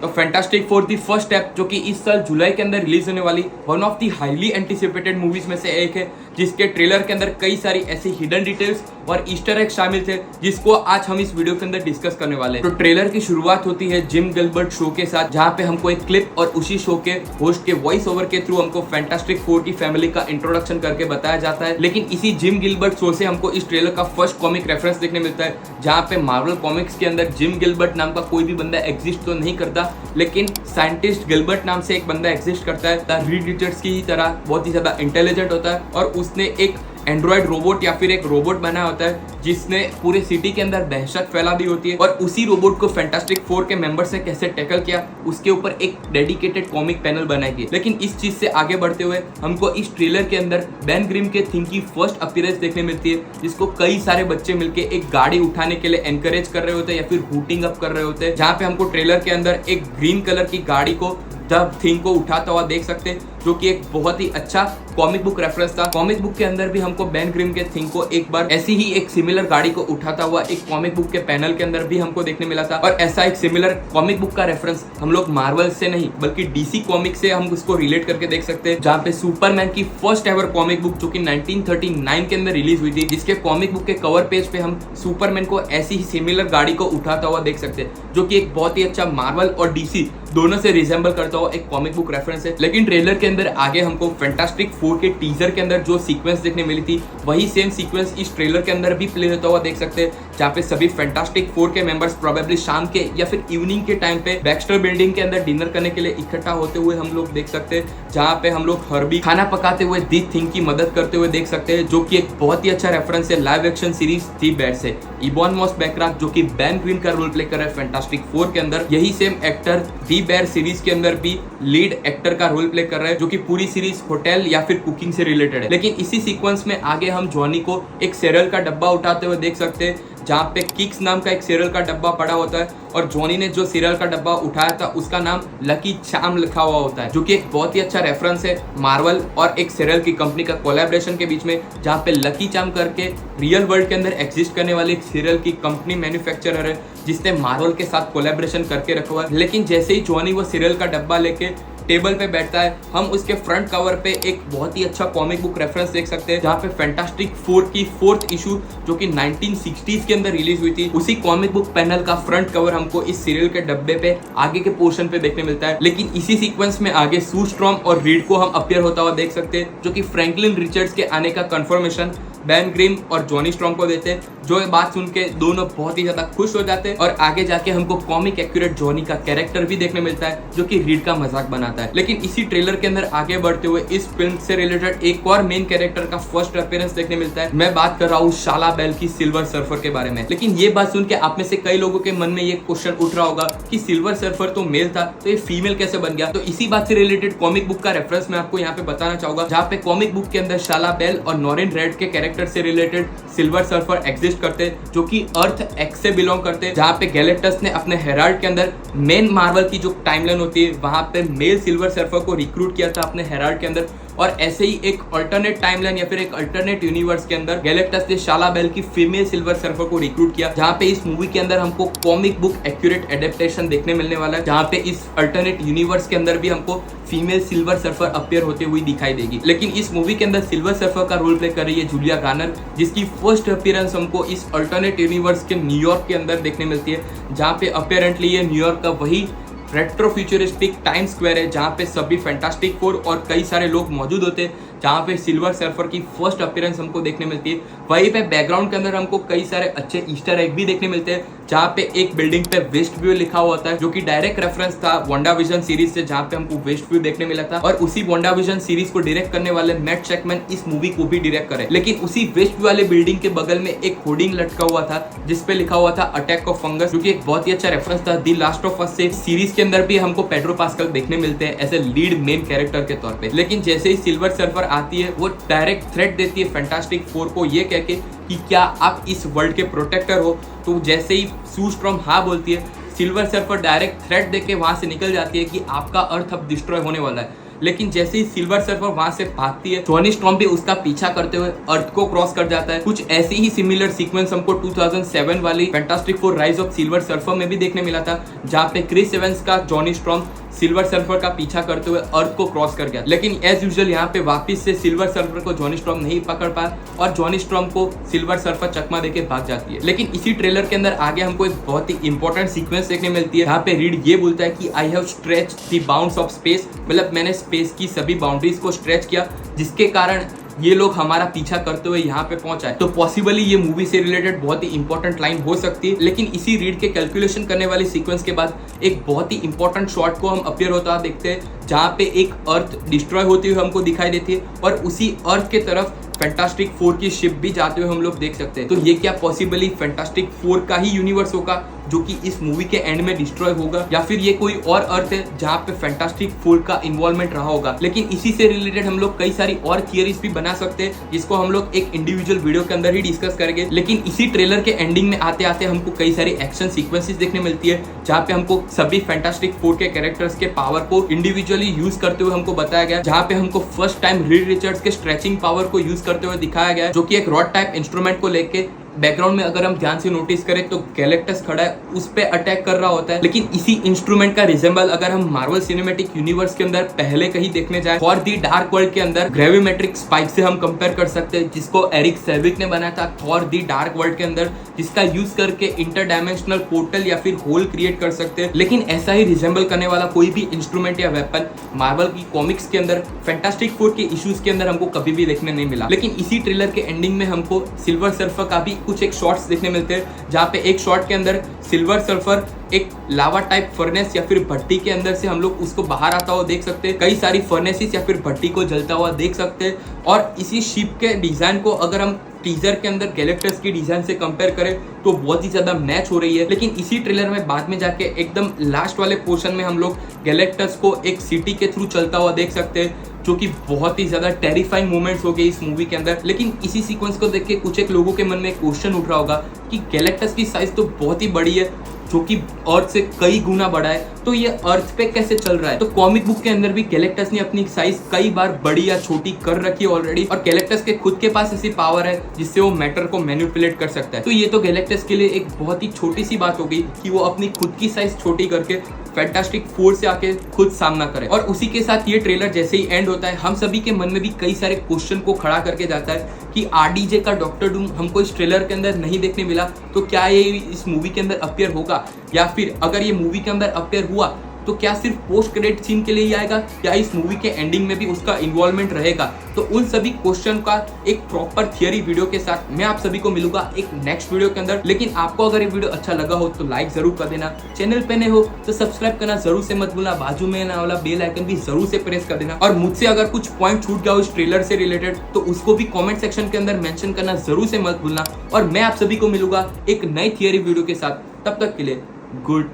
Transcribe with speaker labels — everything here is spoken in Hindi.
Speaker 1: तो fantastic four the first step जो कि इस साल जुलाई के अंदर रिलीज होने वाली one of the highly anticipated movies में से एक है, जिसके ट्रेलर के अंदर कई सारी ऐसी हिडन डिटेल्स और ईस्टर एग शामिल थे जिसको आज हम इस वीडियो के अंदर डिस्कस करने वाले हैं। तो ट्रेलर की शुरुआत होती है जिम गिलबर्ट शो के साथ, जहां पे हमको एक क्लिप और उसी शो के होस्ट के वॉइस ओवर के थ्रू हमको फैंटास्टिक फोर की फैमिली का इंट्रोडक्शन करके बताया जाता है। लेकिन इसी जिम गिलबर्ट शो से हमको इस ट्रेलर का फर्स्ट कॉमिक रेफरेंस देखने मिलता है, जहां पे मार्वल कॉमिक्स के अंदर जिम गिलबर्ट नाम का कोई भी बंदा एग्जिस्ट तो नहीं करता, लेकिन साइंटिस्ट गिलबर्ट नाम से एक बंदा एग्जिस्ट करता है। द रीड रीडर्स की तरह बहुत ही ज्यादा इंटेलिजेंट होता है और उसने एक एंड्रॉइड रोबोट या फिर एक रोबोट बनाया होता है जिसने पूरे सिटी के अंदर दहशत फैला दी होती है। और उसी रोबोट को फैंटास्टिक फोर के मेंबर्स ने कैसे टैकल किया उसके ऊपर एक डेडिकेटेड कॉमिक पैनल बनाई गई। लेकिन इस चीज से आगे बढ़ते हुए हमको इस ट्रेलर के अंदर बेन ग्रिम के थिंग की फर्स्ट अपीयरेंस देखने मिलती है, जिसको कई सारे बच्चे मिलके एक गाड़ी उठाने के लिए एनकरेज कर रहे होते हैं या फिर हुटिंग अप कर रहे होते हैं, जहाँ पे हमको ट्रेलर के अंदर एक ग्रीन कलर की गाड़ी को द थिंग को उठाता हुआ देख सकते हैं, जो कि एक बहुत ही अच्छा कॉमिक बुक रेफरेंस था। कॉमिक बुक के अंदर भी हमको बेन ग्रिम के थिंग को एक बार ऐसी ही एक सिमिलर गाड़ी को उठाता हुआ एक कॉमिक बुक के पैनल के अंदर भी हमको देखने मिला था। और ऐसा एक सिमिलर कॉमिक बुक का रेफरेंस हम लोग मार्वल से नहीं बल्कि डीसी कॉमिक से हम उसको रिलेट करके देख सकते हैं, जहाँ पे सुपरमैन की फर्स्ट एवर कॉमिक बुक जो कि 1939 के अंदर रिलीज हुई थी, जिसके कॉमिक बुक के कवर पेज पे हम सुपरमैन को ऐसी ही सिमिलर गाड़ी को उठाता हुआ देख सकते हैं, जो कि एक बहुत ही अच्छा मार्वल और डीसी दोनों से रिजेंबल करता हुआ एक कॉमिक बुक रेफरेंस है। लेकिन ट्रेलर के अंदर आगे हमको फैंटास्टिक फोर के टीजर के अंदर जो सीक्वेंस देखने मिली थी वही सेम सीक्वेंस इस ट्रेलर के अंदर भी प्ले होता हुआ देख सकते हैं, जहाँ पे सभी फैंटास्टिक फोर के मेंबर्स प्रोबेबली शाम के या फिर इवनिंग के टाइम पे बैक्स्टर बिल्डिंग के अंदर डिनर करने के लिए इकट्ठा होते हुए हम लोग देख सकते हैं, जहाँ पे हम लोग हर्बी खाना पकाते हुए दी थिंग की मदद करते हुए देख सकते हैं, जो कि एक बहुत ही अच्छा रेफरेंस है लाइव एक्शन सीरीज दी बेयर से। इबॉन मॉस बैकराक जो कि बेन ग्रीन का रोल प्ले कर रहा है फैंटास्टिक फोर के अंदर, यही सेम एक्टर दी बेयर सीरीज के अंदर भी लीड एक्टर का रोल प्ले कर रहा है, जो कि पूरी सीरीज होटल या फिर कुकिंग से रिलेटेड है। लेकिन इसी सीक्वेंस में आगे हम जॉनी को एक सेरियल का डब्बा उठाते हुए देख सकते हैं, जहाँ पे किक्स नाम का एक सीरियल का डब्बा पड़ा होता है और जॉनी ने जो सीरियल का डब्बा उठाया था उसका नाम लकी चार्म लिखा हुआ होता है, जो कि एक बहुत ही अच्छा रेफरेंस है मार्वल और एक सीरियल की कंपनी का कोलैबोरेशन के बीच में, जहाँ पे लकी चार्म करके रियल वर्ल्ड के अंदर एग्जिस्ट करने वाली एक सीरियल की कंपनी मैन्युफैक्चरर है जिसने मार्वल के साथ कोलैबोरेशन करके रखा हुआ है। लेकिन जैसे ही जॉनी वो सीरियल का डब्बा लेके टेबल पे बैठता है, हम उसके फ्रंट कवर पे एक बहुत ही अच्छा कॉमिक बुक रेफरेंस देख सकते हैं, जहाँ पे फैंटास्टिक फोर की फोर्थ इशू जो कि 1960s के अंदर रिलीज हुई थी, उसी कॉमिक बुक पैनल का फ्रंट कवर हमको इस सीरियल के डब्बे पे आगे के पोर्शन पे देखने मिलता है। लेकिन इसी सीक्वेंस में आगे सू स्ट्रॉम और रीड को हम अपीयर होता हुआ देख सकते हैं, जो कि फ्रैंकलिन रिचर्ड्स के आने का कंफर्मेशन बेन ग्रिम और जॉनी स्ट्रॉन्ग को देते हैं, जो ये बात सुन के दोनों बहुत ही ज्यादा खुश हो जाते हैं। और आगे जाके हमको कॉमिक एक्यूरेट जॉनी का कैरेक्टर भी देखने मिलता है, जो कि रीड का मजाक बनाता है। लेकिन इसी ट्रेलर के अंदर आगे बढ़ते हुए इस फिल्म से रिलेटेड एक और मेन कैरेक्टर का फर्स्ट अपीयरेंस देखने मिलता है। मैं बात कर रहा हूँ शाला बेल की सिल्वर सर्फर के बारे में। लेकिन ये बात सुन के आप में से कई लोगों के मन में ये क्वेश्चन उठ रहा होगा कि सिल्वर सर्फर तो मेल था, तो ये फीमेल कैसे बन गया? तो इसी बात से रिलेटेड कॉमिक बुक का रेफरेंस मैं आपको यहाँ पे बताना चाहूंगा, जहाँ पे कॉमिक बुक के अंदर शाला बेल और नॉरिन रेड के कैरेक्टर से रिलेटेड सिल्वर सर्फर एग्जिस्ट करते हैं, जो कि अर्थ एक्स से बिलोंग करते हैं, जहाँ पे गैलेक्टस ने अपने हेराल्ड के अंदर मेन मार्वल की जो टाइमलाइन होती है वहां पे मेल सिल्वर सर्फर को रिक्रूट किया था अपने हेराल्ड के अंदर। और ऐसे ही एक अल्टरनेट टाइमलाइन या फिर एक अल्टरनेट यूनिवर्स के अंदर गैलेक्टस ने शाला बेल की फीमेल सिल्वर सर्फर को रिक्रूट किया, जहाँ पे इस मूवी के अंदर हमको कॉमिक बुक एक्यूरेट एडेप्टेशन देखने मिलने वाला है, जहाँ पे इस अल्टरनेट यूनिवर्स के अंदर भी हमको फीमेल सिल्वर सर्फर अपीयर होते हुई दिखाई देगी। लेकिन इस मूवी के अंदर सिल्वर सर्फर का रोल प्ले कर रही है जूलिया गार्नर, जिसकी फर्स्ट अपीयरेंस हमको इस अल्टरनेट यूनिवर्स के न्यूयॉर्क के अंदर देखने मिलती है, जहाँ पे अपेरेंटली ये न्यूयॉर्क का वही रेट्रो फ्यूचरिस्टिक टाइम स्क्वायर है, जहाँ पे सभी फैंटास्टिक फोर और कई सारे लोग मौजूद होते हैं, जहाँ पे सिल्वर सर्फर की फर्स्ट अपीयरेंस हमको देखने मिलती है। वहीं पे बैकग्राउंड के अंदर हमको कई सारे अच्छे ईस्टर एग भी देखने मिलते हैं, जहाँ पे एक बिल्डिंग पे वेस्ट व्यू लिखा हुआ होता है, जो कि डायरेक्ट रेफरेंस था वांडाविजन सीरीज से, जहाँ पे हमको वेस्ट व्यू देखने मिला था। और उसी वांडाविजन सीरीज को डायरेक्ट करने वाले मैट शैकमैन इस मूवी को भी डायरेक्ट करे। लेकिन उसी वेस्ट व्यू वाले बिल्डिंग के बगल में एक होर्डिंग लटका हुआ था जिसपे लिखा हुआ था अटैक ऑफ फंगस, जो कि एक बहुत ही अच्छा रेफरेंस था दी लास्ट ऑफ अस से। सीरीज के अंदर भी हमको पेड्रो पास्कल देखने मिलते हैं as a lead main character के तौर पे। लेकिन जैसे ही सिल्वर सर्फर आती है, वो डायरेक्ट थ्रेट देती है फैंटास्टिक फोर को ये कह के कि क्या आप इस वर्ल्ड के प्रोटेक्टर हो? तो जैसे ही सू स्ट्रॉम हाँ बोलती है, सिल्वर सर्फर डायरेक्ट थ्रेट देके वहां से निकल जाती है कि आपका अर्थ अब डिस्ट्रॉय होने वाला है। लेकिन जैसे ही सिल्वर सर्फर वहां से भागती है, जॉनी स्टॉर्म भी उसका पीछा करते हुए अर्थ को क्रॉस कर जाता है। कुछ ऐसी ही सिमिलर सीक्वेंस हमको 2007 वाली fantastic four rise of silver surfer में भी देखने मिला था, जहां पे क्रिस एवंस का जॉनी स्टॉर्म सिल्वर सर्फर का पीछा करते हुए अर्थ को क्रॉस कर गया। लेकिन एज यूजुअल यहाँ पे वापस से सिल्वर सर्फर को जॉनी स्टॉर्म नहीं पकड़ पाया और जॉनी स्टॉर्म को सिल्वर सर्फर चकमा देके भाग जाती है। लेकिन इसी ट्रेलर के अंदर आगे हमको एक बहुत ही इंपॉर्टेंट सीक्वेंस देखने मिलती है, यहाँ पे रीड ये बोलता है कि I have stretch the bounds of space, मतलब मैंने स्पेस की सभी बाउंड्रीज को स्ट्रेच किया, जिसके कारण ये लोग हमारा पीछा करते हुए यहाँ पे पहुंचाए। तो पॉसिबली ये मूवी से रिलेटेड बहुत ही इंपॉर्टेंट लाइन हो सकती है। लेकिन इसी रीड के कैलकुलेशन करने वाली सीक्वेंस के बाद एक बहुत ही इंपॉर्टेंट शॉट को हम अपीयर होता देखते हैं, जहाँ पे एक अर्थ डिस्ट्रॉय होती हुई हमको दिखाई देती है और उसी अर्थ के तरफ फैंटास्टिक फोर की शिप भी जाते हुए हम लोग देख सकते हैं। तो ये क्या पॉसिबली फैंटास्टिक फोर का ही यूनिवर्स होगा जो कि इस मूवी के एंड में डिस्ट्रॉय होगा, या फिर ये कोई और अर्थ है जहाँ पे फैंटास्टिक फोर का इन्वॉल्वमेंट रहा होगा। लेकिन इसी से रिलेटेड हम लोग कई सारी और थियरीज भी बना सकते हैं, जिसको हम लोग एक इंडिविजुअल वीडियो के अंदर ही डिस्कस करेंगे। लेकिन इसी ट्रेलर के एंडिंग में आते आते हमको कई सारी एक्शन सीक्वेंसेस देखने मिलती है, जहाँ पे हमको सभी फैंटास्टिक फोर के कैरेक्टर्स के पावर को इंडिविजुअली यूज करते हुए हमको बताया गया, जहाँ पे हमको फर्स्ट टाइम रीड रिचर्ड्स के स्ट्रेचिंग पावर को यूज करते हुए दिखाया गया, जो कि एक रॉड टाइप इंस्ट्रूमेंट को लेके बैकग्राउंड में अगर हम ध्यान से नोटिस करें तो गैलेक्टस खड़ा है, उस पे अटैक कर रहा होता है। लेकिन इसी इंस्ट्रूमेंट का रिजेंबल अगर हम मार्वल सिनेमैटिक यूनिवर्स के अंदर पहले कहीं देखने जाए फॉर दी डार्क वर्ल्ड के अंदर ग्रेविमेट्रिक स्पाइक से हम कंपेयर कर सकते हैं, जिसको एरिक सेविक ने बनाया था फॉर दी डार्क वर्ल्ड के अंदर, जिसका यूज करके इंटरडायमेंशनल पोर्टल या फिर होल क्रिएट कर सकते हैं। लेकिन ऐसा ही रिजेंबल करने वाला कोई भी इंस्ट्रूमेंट या वेपन मार्वल की कॉमिक्स के अंदर फैंटास्टिक फोर के इश्यूज के अंदर हमको कभी भी देखने नहीं मिला। लेकिन इसी ट्रेलर के एंडिंग में हमको सिल्वर सर्फर का भी कुछ एक शॉट्स देखने मिलते हैं, जहाँ पे एक शॉट के अंदर सिल्वर सर्फर एक लावा टाइप फर्नेस या फिर भट्टी के अंदर से हम लोग उसको बाहर आता हुआ देख सकते हैं। कई सारी फर्नेसिस या फिर भट्टी को जलता हुआ देख सकते हैं। और इसी शिप के डिजाइन को अगर हम टीजर के अंदर गैलेक्टस की डिजाइन से कंपेयर करें तो बहुत ही ज्यादा मैच हो रही है। लेकिन इसी ट्रेलर में बाद में जाके एकदम लास्ट वाले पोर्शन में हम लोग गैलेक्टस को एक सिटी के थ्रू चलता हुआ देख सकते हैं, जो कि बहुत ही ज्यादा टेरिफाइंग मोमेंट्स हो गए इस मूवी के अंदर। लेकिन इसी सीक्वेंस को देख के कुछ एक लोगों के मन में क्वेश्चन उठ रहा होगा कि गैलेक्टस की साइज तो बहुत ही बड़ी है, जो कि अर्थ से कई गुना बड़ा है, तो ये अर्थ पे कैसे चल रहा है। तो कॉमिक बुक के अंदर भी गैलेक्टस ने अपनी साइज कई बार बड़ी या छोटी कर रखी है ऑलरेडी, और गैलेक्टस के खुद के पास ऐसी पावर है जिससे वो मैटर को मैनिपुलेट कर सकता है। तो ये तो गैलेक्टस के लिए एक बहुत ही छोटी सी बात हो गई कि वो अपनी खुद की साइज छोटी करके फैंटास्टिक फोर से आके खुद सामना करे। और उसी के साथ ये ट्रेलर जैसे ही एंड होता है, हम सभी के मन में भी कई सारे क्वेश्चन को खड़ा करके जाता है कि आरडीजे का डॉक्टर डूम हमको इस ट्रेलर के अंदर नहीं देखने मिला, तो क्या ये इस मूवी के अंदर अपीयर होगा, या फिर अगर ये मूवी के अंदर अपीयर हुआ तो क्या सिर्फ पोस्ट क्रेडिट सीन के लिए ही आएगा, या इस मूवी के एंडिंग में भी उसका इन्वॉल्वमेंट रहेगा। तो उन सभी क्वेश्चन का एक प्रॉपर थियरी वीडियो के साथ मैं आप सभी को मिलूंगा एक नेक्स्ट वीडियो के अंदर। लेकिन आपको अगर ये वीडियो अच्छा लगा हो तो लाइक जरूर कर देना, चैनल पे नए हो तो सब्सक्राइब करना जरूर से मत भूलना, बाजू में ना वाला बेल आइकन भी जरूर से प्रेस कर देना। और मुझसे अगर कुछ पॉइंट छूट गया हो इस ट्रेलर से रिलेटेड तो उसको भी कॉमेंट सेक्शन के अंदर मेंशन करना जरूर से मत भूलना। और मैं आप सभी को मिलूंगा एक नई थियरी वीडियो के साथ, तब तक के लिए गुड